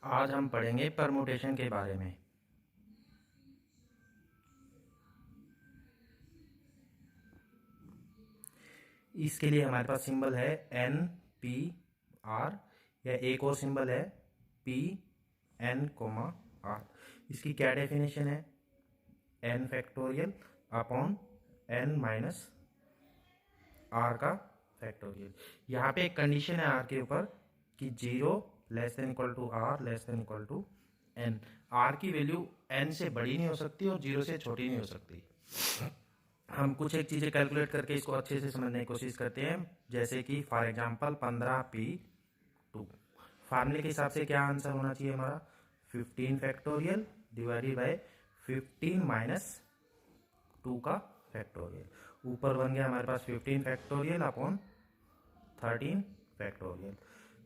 आज हम पढ़ेंगे परमुटेशन के बारे में। इसके लिए हमारे पास सिंबल है एन पी आर, या एक और सिंबल है पी एन कोमा आर। इसकी क्या डेफिनेशन है? N factorial upon n minus r का फैक्टोरियल। यहाँ पे एक कंडीशन है आर के ऊपर कि 0 less than equal to r less than equal to n. R की वैल्यू एन से बड़ी नहीं हो सकती और 0 से छोटी नहीं हो सकती। हम कुछ एक चीज़ें कैलकुलेट करके इसको अच्छे से समझने की कोशिश करते हैं, जैसे कि फॉर एग्जांपल 15p2 फार्मूले के हिसाब से क्या आंसर होना चाहिए हमारा? 15 फैक्टोरियल डिवाइडेड बाय 15 माइनस 2 का फैक्टोरियल। ऊपर बन गया हमारे पास 15 फैक्टोरियल अपॉन 13 फैक्टोरियल।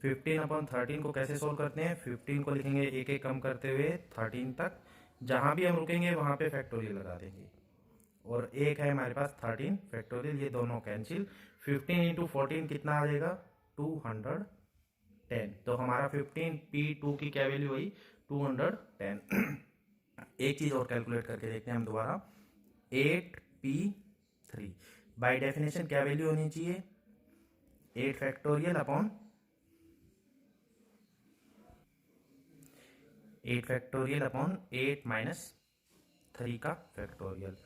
15 अपॉन 13 को कैसे सोल्व करते हैं? 15 को लिखेंगे एक एक कम करते हुए 13 तक, जहां भी हम रुकेंगे वहां पे फैक्टोरियल लगा देंगे, और एक है हमारे पास 13 फैक्टोरियल, ये दोनों कैंसिल। 15 इंटू 14 कितना आ जाएगा? 210। तो हमारा 15p2 की क्या वैल्यू हुई? 210। एक चीज और कैलकुलेट करके देखते हैं हम दोबारा। 8p3 बाय डेफिनेशन क्या वैल्यू होनी चाहिए? 8 factorial upon 8 factorial upon 8 minus 3 का फैक्टोरियल।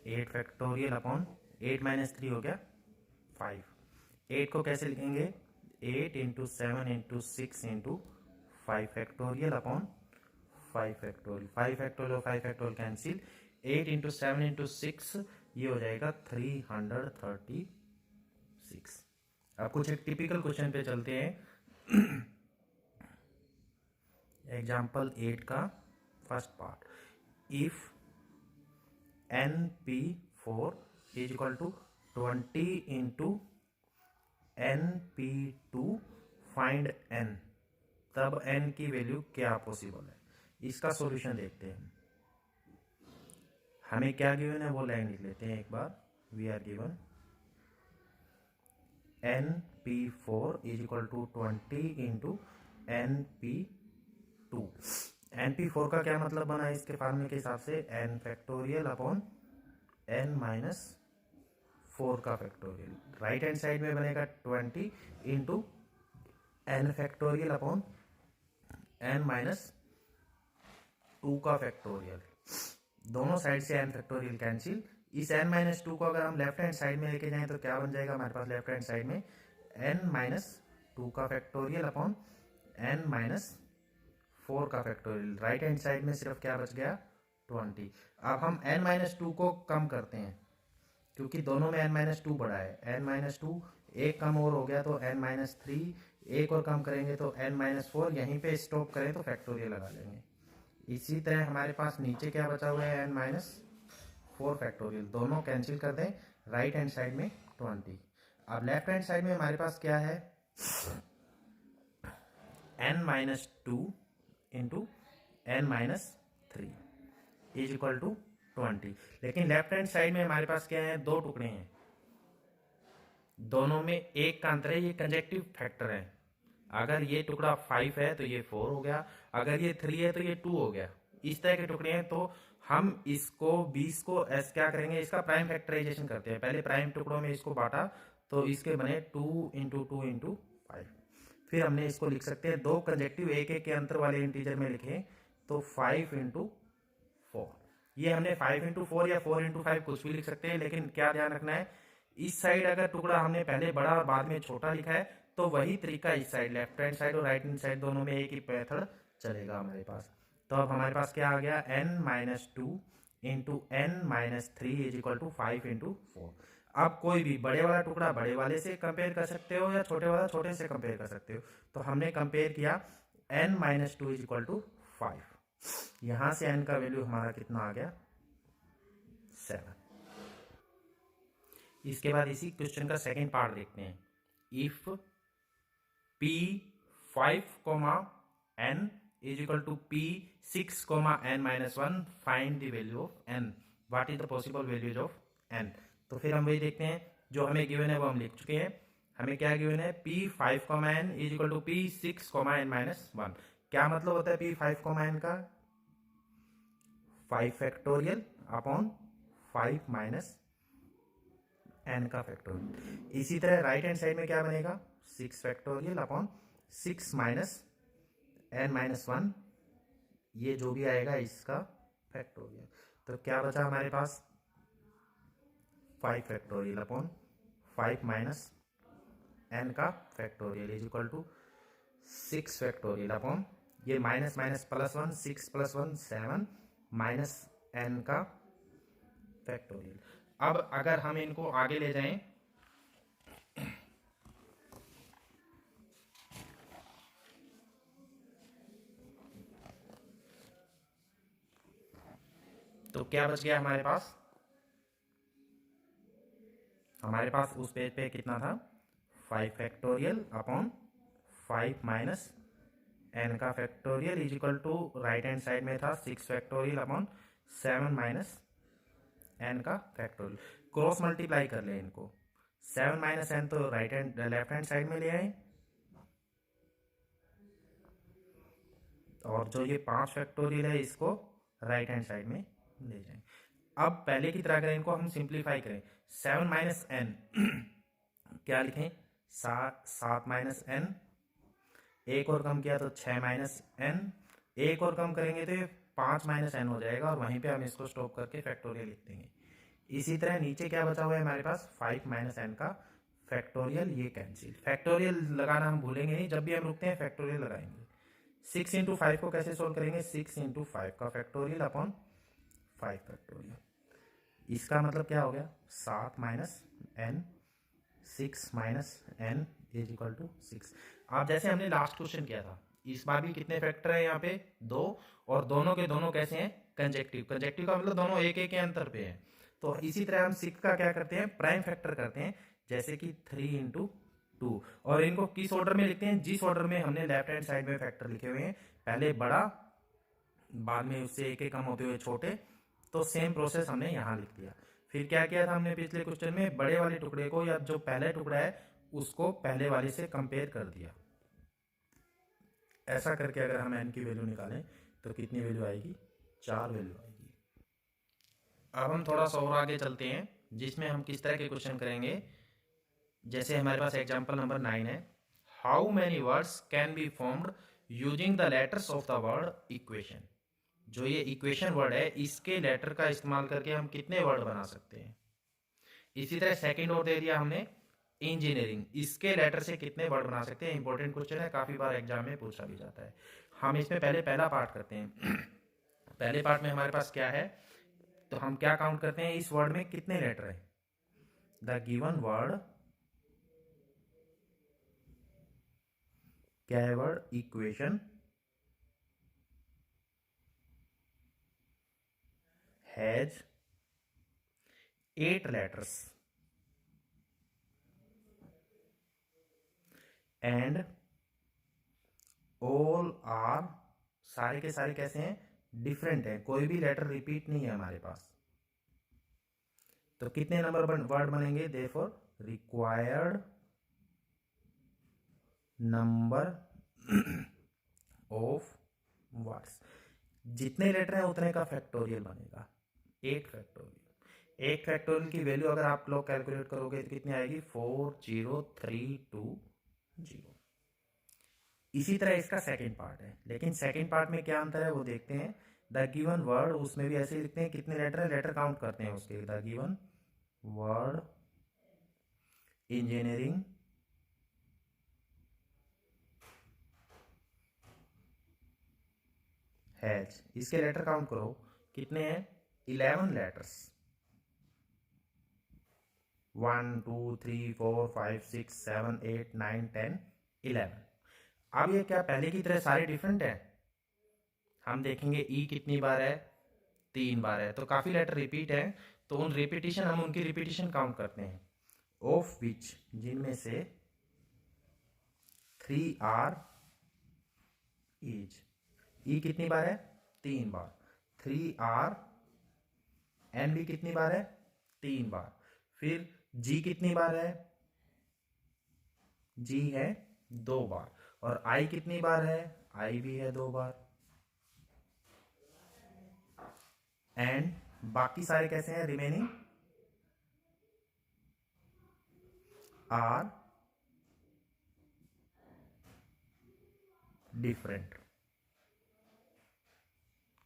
8 फैक्टोरियल अपॉन 8 माइनस 3 हो गया 5। 8 को कैसे लिखेंगे? 8 into 7 into 6 into 5 factorial upon 5 factorial. 5 factorial और 5 फैक्टोरियल कैंसिल। 8 इंटू 7 इंटू 6 ये हो जाएगा 336। अब कुछ एक टिपिकल क्वेश्चन पे चलते हैं। एग्जाम्पल 8 का first part. If np4 is equal to 20 into np2 find n, तब n की वैल्यू क्या पॉसिबल है? इसका सॉल्यूशन देखते हैं। हमें क्या गिवन है वो लाइन लिख लेते हैं एक बार। We are given np4 is equal to 20 into np2। np4 का क्या मतलब बना है इसके फार्मूले के हिसाब से? n factorial upon n minus 4 का फैक्टोरियल। राइट हैंड साइड में बनेगा 20 into n factorial upon n minus 2 का फैक्टोरियल। दोनों साइड से n फैक्टोरियल कैंसिल। इस n माइनस 2 को अगर हम लेफ्ट हैंड साइड में लेके जाएं तो क्या बन जाएगा हमारे पास? लेफ्ट हैंड साइड में n माइनस 2 का फैक्टोरियल अपॉन n माइनस 4 का फैक्टोरियल। राइट हैंड साइड में सिर्फ क्या बच गया? 20। अब हम n माइनस 2 को कम करते हैं, क्योंकि दोनों में n माइनस 2 बड़ा है। n माइनस 2 एक कम और हो गया तो n माइनस 3, एक और कम करेंगे तो n माइनस 4। यहीं पे स्टॉप करें तो फैक्टोरियल लगा लेंगे। इसी तरह हमारे पास नीचे क्या बचा हुआ है? n minus 4 factorial. दोनों कैंसिल कर दें, राइट हैंड साइड में 20। अब लेफ्ट हैंड साइड में हमारे पास क्या है? n minus 2 into n minus 3 is equal to 20। लेकिन लेफ्ट हैंड साइड में हमारे पास क्या है? दो टुकड़े हैं, दोनों में एक का अंतर है, ये कंजेक्टिव फैक्टर है। अगर ये टुकड़ा 5 है तो ये 4 हो गया, अगर ये 3 है तो ये 2 हो गया। इस तरह के टुकड़े हैं, तो हम इसको 20 को एस क्या करेंगे? इसका प्राइम फैक्टराइजेशन करते हैं। पहले प्राइम टुकड़ों में इसको बांटा तो इसके बने 2 इंटू 2 इंटू 5। फिर हमने इसको लिख सकते हैं दो कंजेक्टिव एक एक के अंतर वाले इंटीजर में लिखें तो 5 इंटू 4। ये हमने 5 इंटू 4 या 4 इंटू 5 कुछ भी लिख सकते हैं, लेकिन क्या ध्यान रखना है, इस साइड अगर टुकड़ा हमने पहले बड़ा और बाद में छोटा लिखा है तो वही तरीका इस साइड, लेफ्ट हैंड साइड और राइट हैंड साइड दोनों में एक ही मेथड चलेगा हमारे पास। तो अब हमारे पास क्या आ गया? n minus 2 into n minus 3 is equal to 5 into 4। अब कोई भी बड़े वाला टुकड़ा बड़े वाले से कंपेयर कर सकते हो या छोटे वाला छोटे से कंपेयर कर सकते हो। तो हमने कंपेयर किया, n minus 2 is equal to 5। यहां से n का वैल्यू हमारा कितना आ गया? 7। इसके बाद इसी क्वेश्चन का सेकंड पार्ट देखते हैं। If p5, n is equal to p6, n minus 1 find the value of n, what is the possible values of n। तो फिर हम वही देखते हैं, जो हमें गिवन है वो हम लिख चुके हैं। हमें क्या गिवन है? p5, n is equal to p6, n minus 1। क्या मतलब होता है पी 5 का? 5 फैक्टोरियल अपॉन 5 माइनस एन का फैक्टोरियल। इसी तरह राइट हैंड साइड में क्या बनेगा? 6 factorial upon 6 minus n minus 1, ये जो भी आएगा इसका फैक्टोरियल। तो क्या बचा हमारे पास? 5 फैक्टोरियल अपॉन 5 माइनस एन का factorial is equal to 6 factorial upon, ये minus minus plus 1, 6 plus 1 7 minus n का फैक्टोरियल। अब अगर हम इनको आगे ले जाएं तो क्या बच गया हमारे पास? हमारे पास उस पेज पे कितना था? 5 फैक्टोरियल अपॉन 5 माइनस एन का factorial is equal to right hand side में था 6 फैक्टोरियल अपॉन 7 माइनस एन का फैक्टोरियल। क्रॉस मल्टीप्लाई कर ले इनको। 7 माइनस एन तो लेफ्ट हैंड साइड में ले आए, और जो ये 5 फैक्टोरियल है इसको राइट हैंड साइड में ले जाएं। अब पहले की तरह करें, इनको हम सिंप्लीफाई करें। 7 माइनस एन क्या लिखें? 7 माइनस एन, एक और कम किया तो 6 माइनस एन, एक और कम करेंगे तो ये 5 माइनस एन हो जाएगा, और वहीं पे हम इसको स्टॉप करके फैक्टोरियल लिख देंगे। इसी तरह नीचे क्या बचा हुआ है हमारे पास? 5 माइनस एन का फैक्टोरियल, ये कैंसिल। फैक्टोरियल लगाना हम भूलेंगे नहीं, जब भी हम रुकते हैं फैक्टोरियल लगाएंगे। 6 इंटू 5 को कैसे सोल्व करेंगे? 6 इंटू 5 का फैक्टोरियल अपॉन 5 फैक्टोरियल। इसका मतलब क्या हो गया? 7 minus n, 6 minus n is equal to 6। अब जैसे हमने लास्ट क्वेश्चन किया था, इस बार भी कितने फैक्टर है यहाँ पे? 2, और दोनों के दोनों कैसे हैं? कंजेक्टिव। कंजेक्टिव का मतलब दोनों एक एक के अंतर पे हैं। तो इसी तरह हम 6 का क्या करते हैं? प्राइम फैक्टर करते हैं, जैसे कि 3 इंटू 2, और इनको किस ऑर्डर में लिखते हैं? जिस ऑर्डर में हमने लेफ्ट हैंड साइड में फैक्टर लिखे हुए हैं, पहले बड़ा, बाद में उससे एक एक कम होते हुए छोटे। तो सेम प्रोसेस हमने यहाँ लिख दिया। फिर क्या किया था हमने पिछले क्वेश्चन में? बड़े वाले टुकड़े को, या जो पहले टुकड़ा है उसको पहले वाले से कंपेयर कर दिया। ऐसा करके अगर हम एन की वैल्यू निकालें तो कितनी वैल्यू आएगी? 4 वैल्यू आएगी। अब हम थोड़ा सा और आगे चलते हैं, जिसमें हम किस तरह के क्वेश्चन करेंगे। जैसे हमारे पास एग्जाम्पल नंबर 9 है, how many words can be formed using the letters of the word equation. जो ये इक्वेशन वर्ड है, इसके लेटर का इस्तेमाल करके हम कितने वर्ड बना सकते हैं। इसी तरह सेकंड और दे दिया हमने इंजीनियरिंग, इसके लेटर से कितने वर्ड बना सकते हैं। इंपॉर्टेंट क्वेश्चन है, काफी बार एग्जाम में पूछा भी जाता है। हम इसमें पहले पहला पार्ट करते हैं। पहले पार्ट में हमारे पास क्या है, तो हम क्या काउंट करते हैं, इस वर्ड में कितने लेटर है। द गिवन वर्ड, क्या है word? Equation has 8 letters and all are, सारे के सारे कैसे हैं? डिफरेंट है, कोई भी लेटर रिपीट नहीं है हमारे पास। तो कितने नंबर वर्ड बनेंगे? Therefore required number of words, जितने लेटर हैं उतने का फैक्टोरियल बनेगा, 8 फैक्टोरियल। 8 फैक्टोरियल की वैल्यू अगर आप लोग कैलकुलेट करोगे तो कितनी आएगी? 40320। इसी तरह इसका सेकंड पार्ट है, लेकिन सेकंड पार्ट में क्या अंतर है वो देखते हैं। द गिवन वर्ड, उसमें भी ऐसे लिखते हैं, कितने लेटर है, लेटर काउंट करते हैं उसके। The given word engineering has, इसके लेटर काउंट करो, कितने हैं? 11 लेटर्स। 1 2 3 4 5 6 7 8 9 10 11। अब ये क्या पहले की तरह सारे डिफरेंट है? हम देखेंगे ई कितनी बार है? 3 बार है, तो काफी लेटर रिपीट है। तो उन रिपीटिशन, हम उनकी रिपीटिशन काउंट करते हैं। ऑफ विच, जिनमें से 3 आर ईच। ई कितनी बार है? 3 बार। 3 आर, एन भी कितनी बार है? 3 बार। फिर जी कितनी बार है? जी है 2 बार। और आई कितनी बार है? आई भी है 2 बार, एंड बाकी सारे कैसे हैं, रिमेनिंग आर डिफरेंट।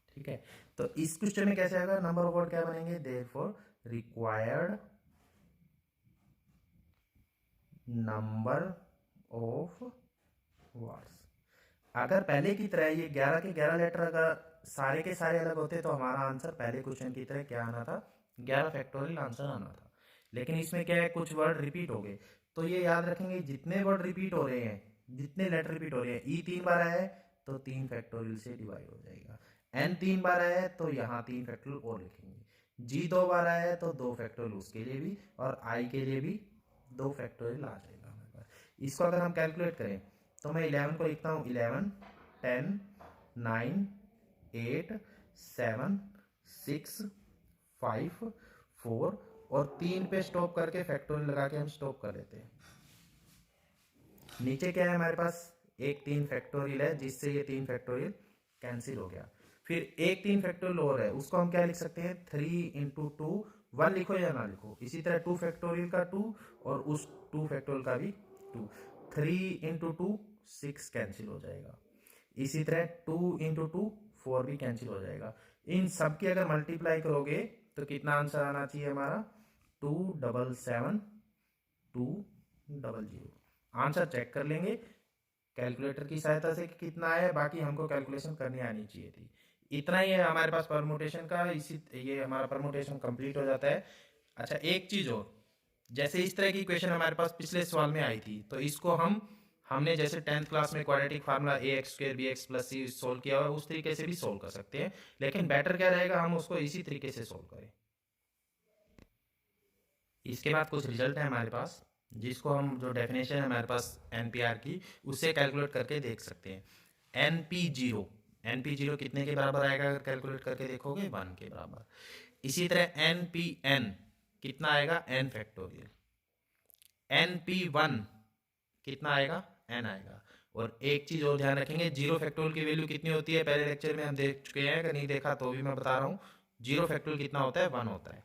ठीक है, तो इस क्वेश्चन में कैसे आएगा, नंबर ऑफ वर्ड क्या बनेंगे, therefore required number of words. अगर पहले की तरह ये 11 के 11 लेटर अगर सारे के सारे अलग होते तो हमारा आंसर पहले क्वेश्चन की तरह क्या आना था, 11 फैक्टोरियल आंसर आना था। लेकिन इसमें क्या है, कुछ वर्ड रिपीट हो गए, तो ये याद रखेंगे जितने वर्ड रिपीट हो रहे हैं, जितने लेटर रिपीट हो रहे हैं, ई 3 बार आया है तो 3 फैक्टोरियल से डिवाइड हो जाएगा, एन 3 बार आया है तो यहाँ 3 फैक्टोरियल और लिखेंगे, जी 2 बार आया है तो 2 फैक्टोरियल उसके लिए भी, और आई के लिए भी 2 फैक्टोरियल आ जाएगा हमारे पास। इसको अगर हम कैलकुलेट करें तो मैं 11 को लिखता हूँ 11 10 9 8 7 6 5 4 और 3 पे स्टॉप करके फैक्टोरियल लगा के हम स्टॉप कर देते हैं। नीचे क्या है हमारे पास, एक 3 फैक्टोरियल है जिससे ये 3 फैक्टोरियल कैंसिल हो गया। फिर एक 3 फैक्टोरियल और है, उसको हम क्या लिख सकते हैं, 3 इंटू 2, 1 लिखो या ना लिखो, इसी तरह 2 फैक्टोरियल का 2 और उस 2 फैक्टोरियल का भी 2, 3 इंटू 2 6 कैंसिल हो जाएगा, इसी तरह 2 इंटू 2 4 भी कैंसिल हो जाएगा। इन सब की अगर मल्टीप्लाई करोगे तो कितना आंसर आना चाहिए हमारा, 277 200। आंसर चेक कर लेंगे कैलकुलेटर की सहायता से कि कितना है, बाकी हमको कैलकुलेशन करनी आनी चाहिए थी। इतना ही है हमारे पास परमुटेशन का, इसी ये हमारा परमुटेशन कंप्लीट हो जाता है। अच्छा एक चीज और, जैसे इस तरह की इक्वेशन हमारे पास पिछले सवाल में आई थी, तो इसको हमने जैसे 10th क्लास में quadratic formula a x square b x plus c solve किया हुआ, उस तरीके से भी सोल्व कर सकते हैं, लेकिन बेटर क्या रहेगा हम उसको इसी तरीके से सोल्व करें। इसके बाद कुछ रिजल्ट है हमारे पास, जिसको हम जो डेफिनेशन है हमारे पास एनपीआर की, उससे कैलकुलेट करके देख सकते हैं। एनपी जीरो कितने के बराबर आएगा, अगर कैलकुलेट करके देखोगे 1 के बराबर। इसी तरह एनपीएन कितना आएगा, एन फैक्टोरियल। एनपी1 कितना आएगा, एन आएगा। और एक चीज और ध्यान रखेंगे, 0 फैक्टोरियल की वैल्यू कितनी होती है, पहले लेक्चर में हम देख चुके हैं, अगर नहीं देखा तो भी मैं बता रहा हूँ, 0 फैक्टोरियल कितना होता है, 1 होता है।